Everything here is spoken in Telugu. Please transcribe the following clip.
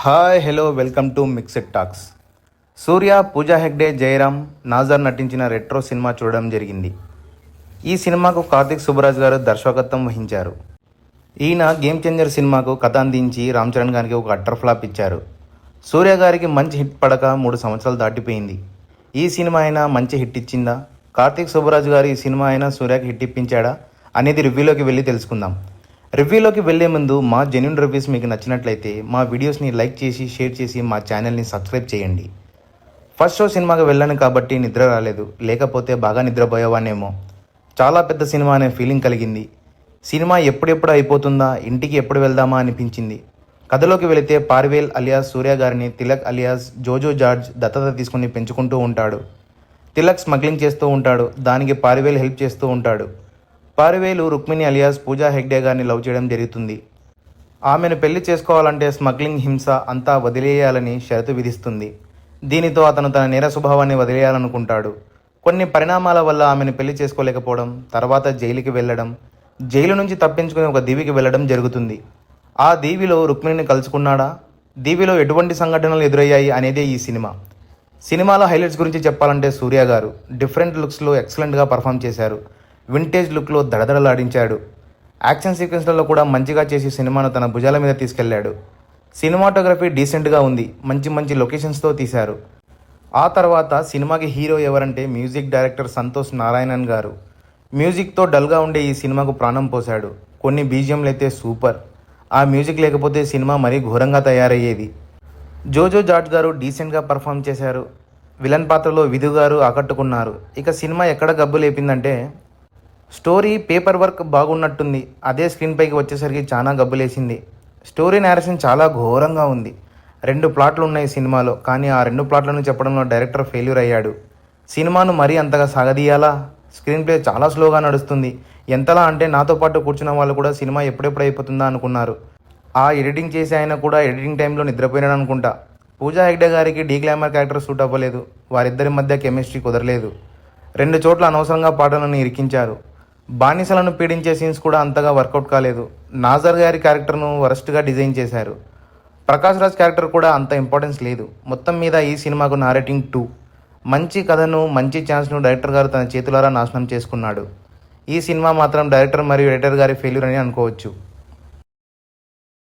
Hi hello welcome to mixed talks. Surya, Pooja Hegde, Jayaram, Nassar నటించిన రెట్రో సినిమా చూడడం జరిగింది. ఈ సినిమాకు కార్తిక్ సుబ్బరాజ్ గారు దర్శకత్వం వహించారు. ఈయన గేమ్ చేంజర్ సినిమాకు కథ అందించి రామ్ చరణ్ గారికి ఒక అట్టర్ ఫ్లాప్ ఇచ్చారు. సూర్య గారికి మంచి హిట్ పడక 3 సంవత్సరాలు దాటిపోయింది. ఈ సినిమా అయినా మంచి హిట్ ఇచ్చిందా? కార్తిక్ సుబ్బరాజ్ గారు ఈ సినిమా అయినా సూర్యకి హిట్ ఇప్పించాడా అనేది రివ్యూలోకి వెళ్ళి తెలుసుకుందాం. రివ్యూలోకి వెళ్లే ముందు మా జెన్యూన్ రివ్యూస్ మీకు నచ్చినట్లయితే మా వీడియోస్ని లైక్ చేసి షేర్ చేసి మా ఛానల్ని సబ్స్క్రైబ్ చేయండి. ఫస్ట్ షో సినిమాకి వెళ్ళాను కాబట్టి నిద్ర రాలేదు, లేకపోతే బాగా నిద్రపోయేవానేమో. చాలా పెద్ద సినిమా అనే ఫీలింగ్ కలిగింది. సినిమా ఎప్పుడెప్పుడు అయిపోతుందా, ఇంటికి ఎప్పుడు వెళ్దామా అనిపించింది. కథలోకి వెళితే పార్వేల్ అలియాస్ సూర్య గారిని తిలక్ అలియాస్ జోజో జార్జ్ దత్తత తీసుకుని పెంచుకుంటూ ఉంటాడు. తిలక్ స్మగ్లింగ్ చేస్తూ ఉంటాడు, దానికి పార్వేల్ హెల్ప్ చేస్తూ ఉంటాడు. పార్వేలు రుక్మిణి అలియాస్ పూజా హెగ్డే గారిని లవ్ చేయడం జరుగుతుంది. ఆమెను పెళ్లి చేసుకోవాలంటే స్మగ్లింగ్, హింస అంతా వదిలేయాలని షరతు విధిస్తుంది. దీనితో అతను తన నేర స్వభావాన్ని వదిలేయాలనుకుంటాడు. కొన్ని పరిణామాల వల్ల ఆమెను పెళ్లి చేసుకోలేకపోవడం, తర్వాత జైలుకి వెళ్ళడం, జైలు నుంచి తప్పించుకుని ఒక దీవికి వెళ్ళడం జరుగుతుంది. ఆ దీవిలో రుక్మిణిని కలుసుకున్నాడా, దీవిలో ఎటువంటి సంఘటనలు ఎదురయ్యాయి అనేదే ఈ సినిమా. సినిమాలో హైలైట్స్ గురించి చెప్పాలంటే సూర్య గారు డిఫరెంట్ లుక్స్లో ఎక్సలెంట్గా పర్ఫామ్ చేశారు. వింటేజ్ లుక్లో దడదడలాడించాడు. యాక్షన్ సీక్వెన్స్లలో కూడా మంచిగా చేసి సినిమాను తన భుజాల మీద తీసుకెళ్లాడు. సినిమాటోగ్రఫీ డీసెంట్గా ఉంది, మంచి మంచి లొకేషన్స్తో తీశారు. ఆ తర్వాత సినిమాకి హీరో ఎవరంటే మ్యూజిక్ డైరెక్టర్ సంతోష్ నారాయణన్ గారు. మ్యూజిక్తో డల్గా ఉండే ఈ సినిమాకు ప్రాణం పోశాడు. కొన్ని బీజిఎంలు అయితే సూపర్. ఆ మ్యూజిక్ లేకపోతే సినిమా మరీ ఘోరంగా తయారయ్యేది. జోజో జార్జ్ గారు డీసెంట్గా పర్ఫామ్ చేశారు. విలన్ పాత్రలో విధు గారు ఆకట్టుకున్నారు. ఇక సినిమా ఎక్కడ గబ్బు లేపిందంటే, స్టోరీ పేపర్ వర్క్ బాగున్నట్టుంది, అదే స్క్రీన్ పైకి వచ్చేసరికి చాలా గబ్బులేసింది. స్టోరీ నేరేషన్ చాలా ఘోరంగా ఉంది. 2 ప్లాట్లు ఉన్నాయి సినిమాలో, కానీ ఆ 2 ప్లాట్లను చెప్పడంలో డైరెక్టర్ ఫెయిల్యూర్ అయ్యాడు. సినిమాను మరీ అంతగా సాగదీయాలా? స్క్రీన్ ప్లే చాలా స్లోగా నడుస్తుంది. ఎంతలా అంటే నాతో పాటు కూర్చున్న వాళ్ళు కూడా సినిమా ఎప్పుడెప్పుడు అయిపోతుందా అనుకున్నారు. ఆ ఎడిటింగ్ చేసి ఆయన కూడా ఎడిటింగ్ టైంలో నిద్రపోయినాడు అనుకుంటా. పూజా హెగ్డే గారికి డీ గ్లామర్ క్యారెక్టర్ సూట్ అవ్వలేదు. వారిద్దరి మధ్య కెమిస్ట్రీ కుదరలేదు. 2 చోట్ల అనవసరంగా పాటలను ఇరికించారు. బానిసలను పీడించే సీన్స్ కూడా అంతగా వర్కౌట్ కాలేదు. నాజర్ గారి క్యారెక్టర్ను వరస్ట్గా డిజైన్ చేశారు. ప్రకాష్ రాజ్ క్యారెక్టర్ కూడా అంత ఇంపార్టెన్స్ లేదు. మొత్తం మీద ఈ సినిమాకు నారేటింగ్ 2. మంచి కథను, మంచి ఛాన్స్ను డైరెక్టర్ గారు తన చేతులారా నాశనం చేసుకున్నాడు. ఈ సినిమా మాత్రం డైరెక్టర్ మరియు ఎడిటర్ గారి ఫెయిల్యూర్ అని అనుకోవచ్చు.